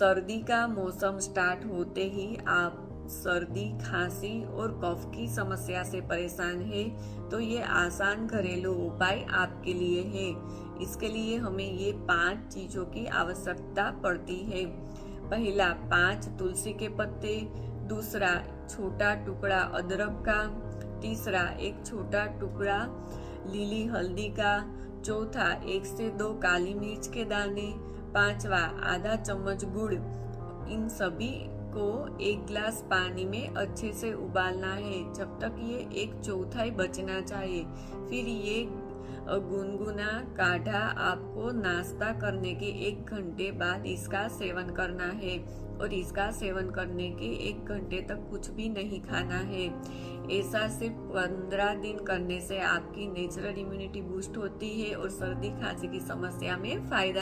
सर्दी का मौसम स्टार्ट होते ही आप सर्दी, खांसी और कफ की समस्या से परेशान है तो ये आसान घरेलू उपाय आपके लिए है। इसके लिए हमें ये 5 चीजों की आवश्यकता पड़ती है। पहला, 5 तुलसी के पत्ते। दूसरा, छोटा टुकड़ा अदरक का। तीसरा, एक छोटा टुकड़ा लीली हल्दी का। चौथा, 1 से 2 काली मिर्च के दाने। पांचवा, आधा चम्मच गुड़। इन सभी को 1 गिलास पानी में अच्छे से उबालना है जब तक ये 1/4 बचना चाहिए। फिर ये गुनगुना काढ़ा आपको नाश्ता करने के 1 घंटे बाद इसका सेवन करना है और इसका सेवन करने के 1 घंटे तक कुछ भी नहीं खाना है। ऐसा सिर्फ 15 दिन करने से आपकी नेचुरल इम्यूनिटी बूस्ट होती है और सर्दी खांसी की समस्या में फायदा